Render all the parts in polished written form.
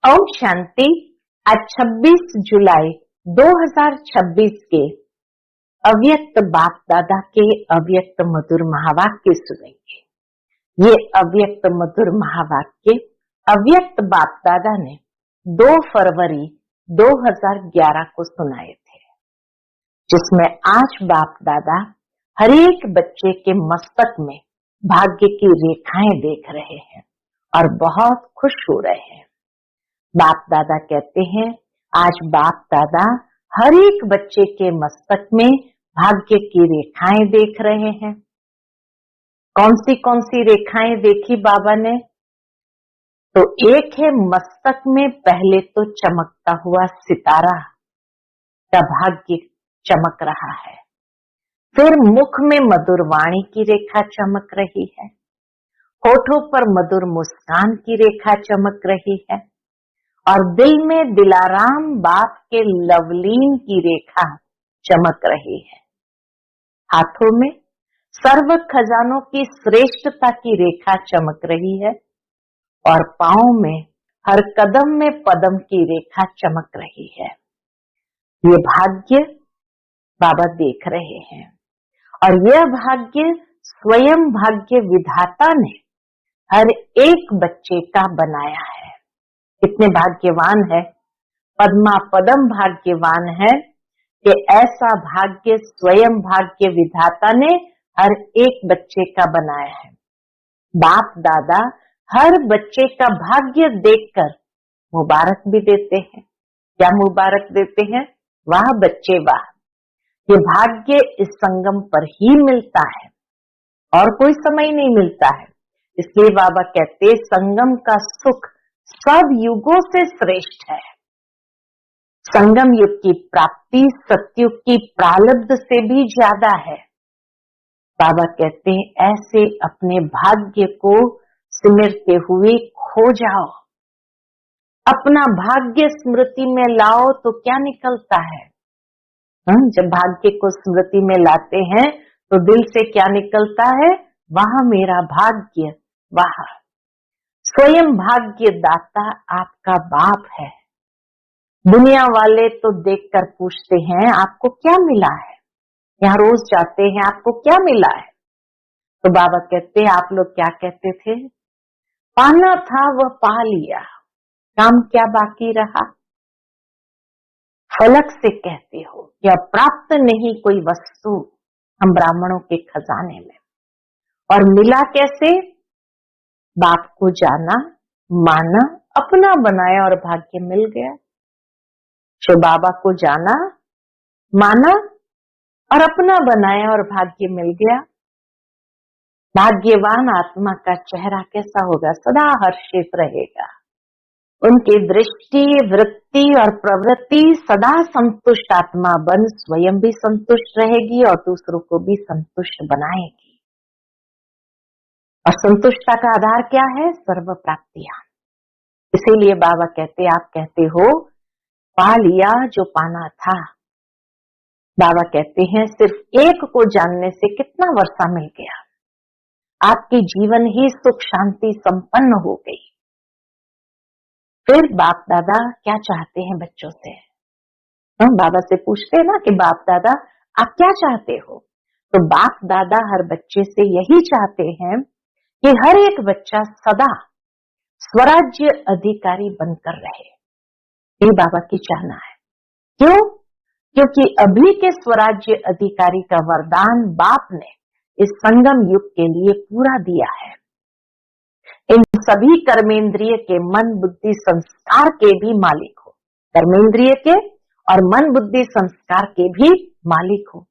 ओम शांति। आज 26 जुलाई 2026 के अव्यक्त बाप दादा के अव्यक्त मधुर महावाक्य सुनेंगे। ये अव्यक्त मधुर महावाक्य अव्यक्त बाप दादा ने 2 फरवरी 2011 को सुनाए थे, जिसमें आज बाप दादा हर एक बच्चे के मस्तक में भाग्य की रेखाएं देख रहे हैं और बहुत खुश हो रहे हैं। बाप दादा कहते हैं आज बाप दादा हर एक बच्चे के मस्तक में भाग्य की रेखाएं देख रहे हैं। कौन सी रेखाएं देखी बाबा ने? तो एक है मस्तक में पहले तो चमकता हुआ सितारा का भाग्य चमक रहा है, फिर मुख में मधुर वाणी की रेखा चमक रही है, होठों पर मधुर मुस्कान की रेखा चमक रही है और दिल में दिलाराम बाप के लवलीन की रेखा चमक रही है। हाथों में सर्व खजानों की श्रेष्ठता की रेखा चमक रही है और पांव में हर कदम में पदम की रेखा चमक रही है। ये भाग्य बाबा देख रहे हैं और यह भाग्य स्वयं भाग्य विधाता ने हर एक बच्चे का बनाया है। कितने भाग्यवान है, पद्मा पदम भाग्यवान है कि ऐसा भाग्य स्वयं भाग्य विधाता ने हर एक बच्चे का बनाया है। बाप दादा हर बच्चे का भाग्य देखकर मुबारक भी देते हैं। क्या मुबारक देते हैं? वाह बच्चे वाह, ये भाग्य इस संगम पर ही मिलता है और कोई समय नहीं मिलता है। इसलिए बाबा कहते संगम का सुख सब युगों से श्रेष्ठ है। संगम युग की प्राप्ति सतयुग की प्रारब्ध से भी ज्यादा है। बाबा कहते हैं ऐसे अपने भाग्य को सिमरते हुए खो जाओ, अपना भाग्य स्मृति में लाओ तो क्या निकलता है? जब भाग्य को स्मृति में लाते हैं तो दिल से क्या निकलता है? वह मेरा भाग्य, वह स्वयं भाग्य दाता आपका बाप है। दुनिया वाले तो देखकर पूछते हैं आपको क्या मिला है, यहाँ रोज जाते हैं आपको क्या मिला है? तो बाबा कहते हैं आप लोग क्या कहते थे? पाना था वह पा लिया, काम क्या बाकी रहा? फलक से कहते हो कि अप्राप्त नहीं कोई वस्तु हम ब्राह्मणों के खजाने में। और मिला कैसे? बाप को जाना, माना, अपना बनाया और भाग्य मिल गया। जो बाबा को जाना, माना और अपना बनाया और भाग्य मिल गया। भाग्यवान आत्मा का चेहरा कैसा होगा? सदा हर्षित रहेगा। उनकी दृष्टि, वृत्ति और प्रवृत्ति सदा संतुष्ट आत्मा बन स्वयं भी संतुष्ट रहेगी और दूसरों को भी संतुष्ट बनाएगी। और संतुष्टता का आधार क्या है? सर्व प्राप्तियां। इसीलिए बाबा कहते आप कहते हो पा लिया जो पाना था। बाबा कहते हैं सिर्फ एक को जानने से कितना वर्षा मिल गया, आपकी जीवन ही सुख शांति संपन्न हो गई। फिर बाप दादा क्या चाहते हैं बच्चों से? हम बाबा से पूछते हैं ना कि बाप दादा आप क्या चाहते हो? तो बाप दादा हर बच्चे से यही चाहते हैं कि हर एक बच्चा सदा स्वराज्य अधिकारी बनकर रहे। ये बाबा की चाहना है। क्यों? क्योंकि अभी के स्वराज्य अधिकारी का वरदान बाप ने इस संगम युग के लिए पूरा दिया है। इन सभी कर्मेंद्रिय के मन बुद्धि संस्कार के भी मालिक हो, कर्मेंद्रिय के और मन बुद्धि संस्कार के भी मालिक हो।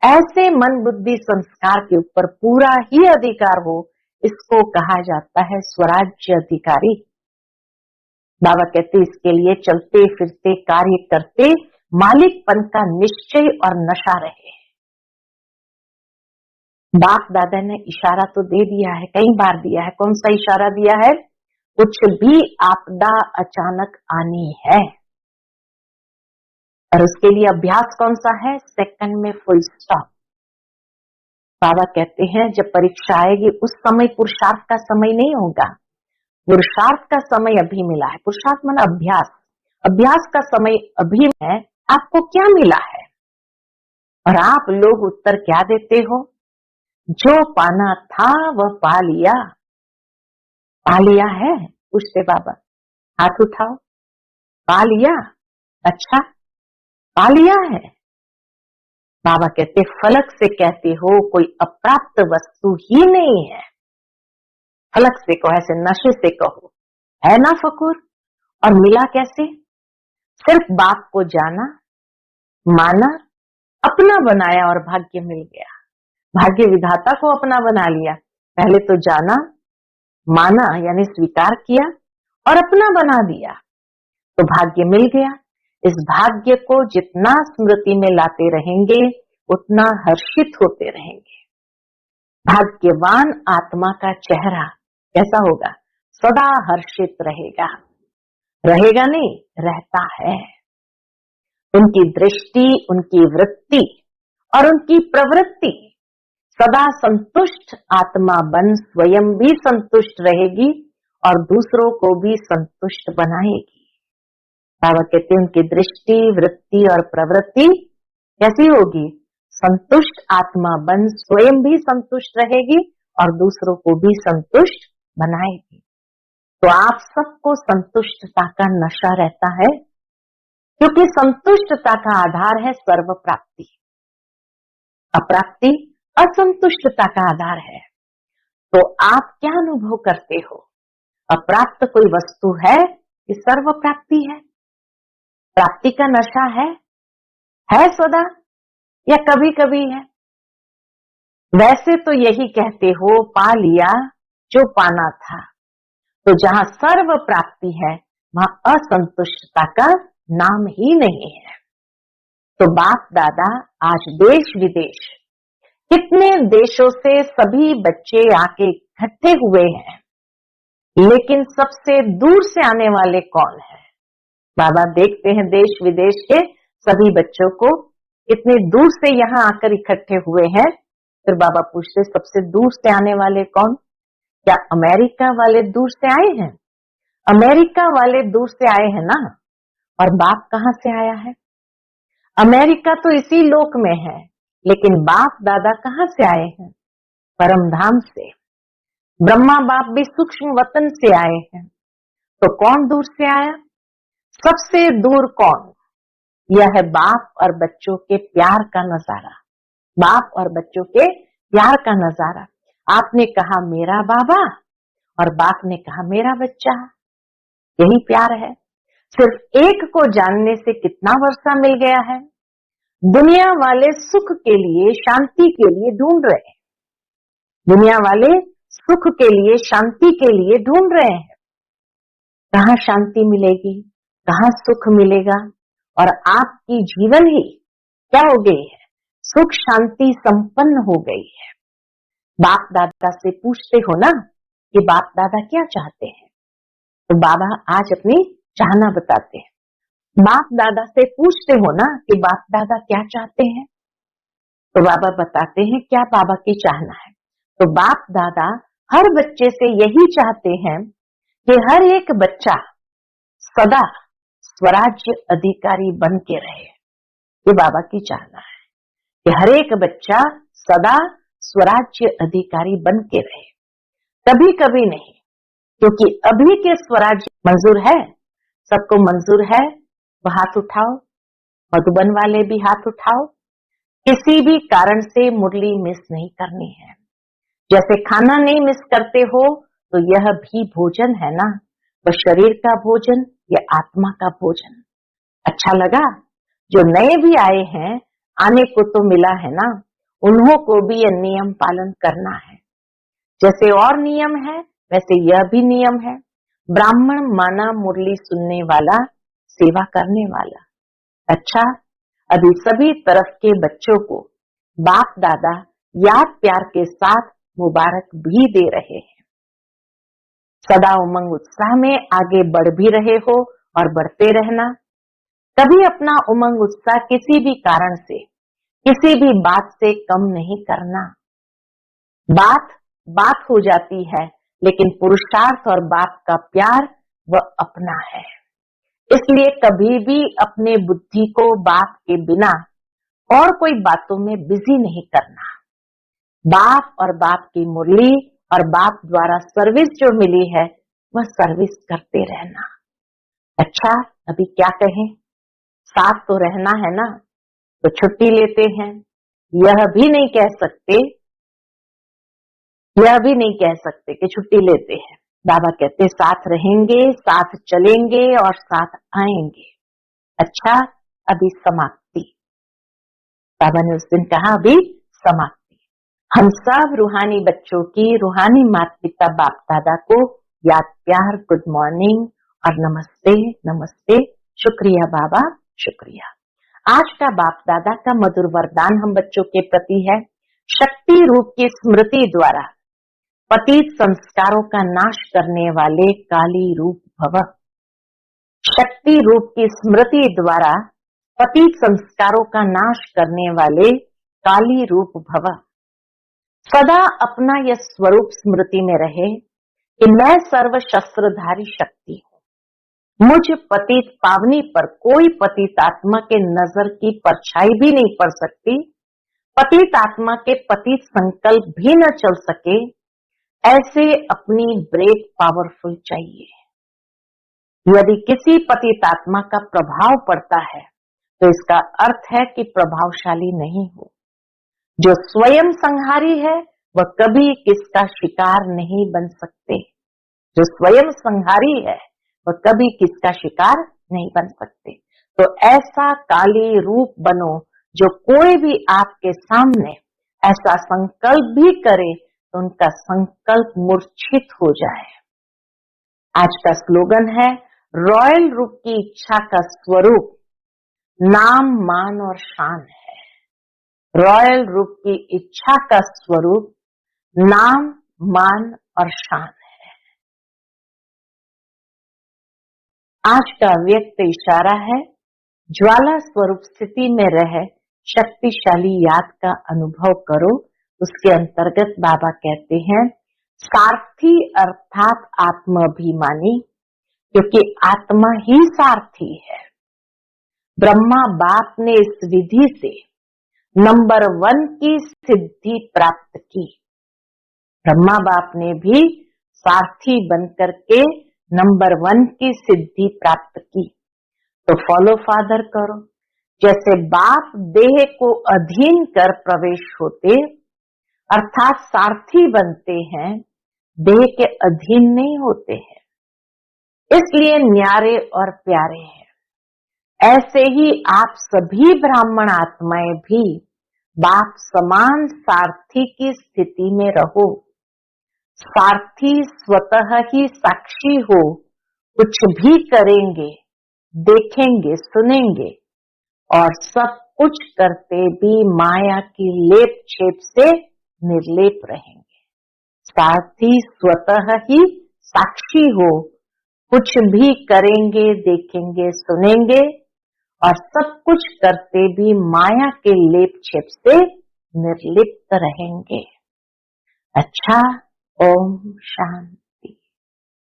ऐसे मन बुद्धि संस्कार के ऊपर पूरा ही अधिकार हो, इसको कहा जाता है स्वराज्य अधिकारी। बाबा कहते इसके लिए चलते फिरते कार्य करते मालिकपन का निश्चय और नशा रहे। बाप दादा ने इशारा तो दे दिया है, कई बार दिया है। कौन सा इशारा दिया है? कुछ भी आपदा अचानक आनी है और उसके लिए अभ्यास कौन सा है? सेकंड में फुल स्टॉप। बाबा कहते हैं जब परीक्षा आएगी उस समय पुरुषार्थ का समय नहीं होगा, पुरुषार्थ का समय अभी मिला है। पुरुषार्थ माना अभ्यास, अभ्यास का समय अभी है। आपको क्या मिला है? और आप लोग उत्तर क्या देते हो? जो पाना था वह पा लिया। पा लिया है? पूछते बाबा। हाथ उठाओ। पा लिया? अच्छा, पा लिया है। बाबा कहते फलक से कहते हो कोई अप्राप्त वस्तु ही नहीं है। फलक से कहो, ऐसे नशे से कहो, है ना फकूर? और मिला कैसे? सिर्फ बाप को जाना, माना, अपना बनाया और भाग्य मिल गया। भाग्य विधाता को अपना बना लिया। पहले तो जाना, माना यानी स्वीकार किया और अपना बना दिया तो भाग्य मिल गया। इस भाग्य को जितना स्मृति में लाते रहेंगे उतना हर्षित होते रहेंगे। भाग्यवान आत्मा का चेहरा कैसा होगा? सदा हर्षित रहेगा। रहेगा नहीं, रहता है। उनकी दृष्टि, उनकी वृत्ति और उनकी प्रवृत्ति सदा संतुष्ट आत्मा बन स्वयं भी संतुष्ट रहेगी और दूसरों को भी संतुष्ट बनाएगी। बाबा कहते हैं उनकी दृष्टि, वृत्ति और प्रवृत्ति कैसी होगी? संतुष्ट आत्मा बन स्वयं भी संतुष्ट रहेगी और दूसरों को भी संतुष्ट बनाएगी। तो आप सबको संतुष्टता का नशा रहता है, क्योंकि संतुष्टता का आधार है सर्व प्राप्ति। अप्राप्ति असंतुष्टता का आधार है। तो आप क्या अनुभव करते हो? अप्राप्त कोई वस्तु है कि सर्व प्राप्ति है? प्राप्ति का नशा है सदा या कभी कभी है? वैसे तो यही कहते हो पा लिया जो पाना था। तो जहां सर्व प्राप्ति है वहां असंतुष्टता का नाम ही नहीं है। तो बाप दादा आज देश विदेश कितने देशों से सभी बच्चे आके इकट्ठे हुए हैं, लेकिन सबसे दूर से आने वाले कौन है? बाबा देखते हैं देश विदेश के सभी बच्चों को इतने दूर से यहाँ आकर इकट्ठे हुए हैं। फिर बाबा पूछते सबसे दूर से आने वाले कौन? क्या अमेरिका वाले दूर से आए हैं? अमेरिका वाले दूर से आए हैं ना। और बाप कहाँ से आया है? अमेरिका तो इसी लोक में है, लेकिन बाप दादा कहाँ से आए हैं? परम धाम से। ब्रह्मा बाप भी सूक्ष्म वतन से आए हैं। तो कौन दूर से आया? सबसे दूर कौन? यह है बाप और बच्चों के प्यार का नजारा। बाप और बच्चों के प्यार का नजारा। आपने कहा मेरा बाबा और बाप ने कहा मेरा बच्चा। यही प्यार है। सिर्फ एक को जानने से कितना वर्षा मिल गया है। दुनिया वाले सुख के लिए, शांति के लिए ढूंढ रहे हैं। दुनिया वाले सुख के लिए, शांति के लिए ढूंढ रहे हैं। कहाँ शांति मिलेगी, कहाँ सुख मिलेगा? और आपकी जीवन ही क्या हो गई है? सुख शांति संपन्न हो गई है। बाप दादा से पूछते हो ना कि बाप दादा क्या चाहते हैं, तो बाबा आज अपनी चाहना बताते हैं। बाप दादा से पूछते हो ना कि बाप दादा क्या चाहते हैं, तो बाबा बताते हैं क्या बाबा की चाहना है। तो बाप दादा हर बच्चे से यही चाहते हैं कि हर एक बच्चा सदा स्वराज्य अधिकारी बन के रहे। ये बाबा की चाहना है कि हर एक बच्चा सदा स्वराज्य अधिकारी बन के रहे। कभी कभी नहीं, क्योंकि अभी के स्वराज्य मंजूर है, सबको मंजूर है तो हाथ उठाओ। मधुबन वाले भी हाथ उठाओ। किसी भी कारण से मुरली मिस नहीं करनी है। जैसे खाना नहीं मिस करते हो तो यह भी भोजन है ना, वह शरीर का भोजन या आत्मा का भोजन। अच्छा लगा? जो नए भी आए हैं, आने को तो मिला है ना, उन्हों को भी यह नियम पालन करना है। जैसे और नियम है वैसे यह भी नियम है। ब्राह्मण माना मुरली सुनने वाला, सेवा करने वाला। अच्छा, अभी सभी तरफ के बच्चों को बाप दादा याद प्यार के साथ मुबारक भी दे रहे हैं। सदा उमंग उत्साह में आगे बढ़ भी रहे हो और बढ़ते रहना। कभी अपना उमंग उत्साह किसी भी कारण से, किसी भी बात से कम नहीं करना। बात हो जाती है, लेकिन पुरुषार्थ और बाप का प्यार वह अपना है। इसलिए कभी भी अपने बुद्धि को बाप के बिना और कोई बातों में बिजी नहीं करना। बाप और बाप की मुरली और बाप द्वारा सर्विस जो मिली है वह सर्विस करते रहना। अच्छा, अभी क्या कहें, साथ तो रहना है ना, तो छुट्टी लेते हैं। यह भी नहीं कह सकते कि छुट्टी लेते हैं। बाबा कहते साथ रहेंगे, साथ चलेंगे और साथ आएंगे। अच्छा, अभी समाप्ति। बाबा ने उस दिन कहा अभी समाप्ति। हम सब रूहानी बच्चों की, रूहानी माता पिता बाप दादा को याद प्यार गुड मॉर्निंग और नमस्ते नमस्ते। शुक्रिया बाबा, शुक्रिया। आज का बाप दादा का मधुर वरदान हम बच्चों के प्रति है, शक्ति रूप की स्मृति द्वारा पतित संस्कारों का नाश करने वाले काली रूप भव। शक्ति रूप की स्मृति द्वारा पतित संस्कारों का नाश करने वाले काली रूप भव। सदा अपना यह स्वरूप स्मृति में रहे कि मैं सर्व शस्त्रधारी शक्ति हूँ। मुझ पतित पावनी पर कोई पतित आत्मा के नजर की परछाई भी नहीं पड़ सकती। पतित आत्मा के पतित संकल्प भी न चल सके, ऐसे अपनी ब्रेक पावरफुल चाहिए। यदि किसी पतित आत्मा का प्रभाव पड़ता है तो इसका अर्थ है कि प्रभावशाली नहीं हो। जो स्वयं संहारी है वह कभी किसका शिकार नहीं बन सकते। जो स्वयं संहारी है वह कभी किसका शिकार नहीं बन सकते। तो ऐसा काली रूप बनो जो कोई भी आपके सामने ऐसा संकल्प भी करे तो उनका संकल्प मूर्छित हो जाए। आज का स्लोगन है, रॉयल रूप की इच्छा का स्वरूप नाम मान और शान है। रॉयल रूप की इच्छा का स्वरूप नाम मान और शान है। आज का व्यक्त इशारा है, ज्वाला स्वरूप स्थिति में रह शक्तिशाली याद का अनुभव करो। उसके अंतर्गत बाबा कहते हैं, सारथी अर्थात आत्माभिमानी, क्योंकि आत्मा ही सारथी है। ब्रह्मा बाप ने इस विधि से नंबर 1 की सिद्धि प्राप्त की। ब्रह्मा बाप ने भी सारथी बनकर के नंबर 1 की सिद्धि प्राप्त की। तो फॉलो फादर करो। जैसे बाप देह को अधीन कर प्रवेश होते अर्थात सारथी बनते हैं, देह के अधीन नहीं होते हैं, इसलिए न्यारे और प्यारे हैं। ऐसे ही आप सभी ब्राह्मण आत्माएं भी बाप समान सारथी की स्थिति में रहो। सारथी स्वतः ही साक्षी हो, कुछ भी करेंगे, देखेंगे, सुनेंगे और सब कुछ करते भी माया की लेप छेप से निर्लेप रहेंगे। सारथी स्वतः ही साक्षी हो, कुछ भी करेंगे, देखेंगे, सुनेंगे और सब कुछ करते भी माया के लेप छेप से निर्लिप्त रहेंगे। अच्छा, ओम शांति।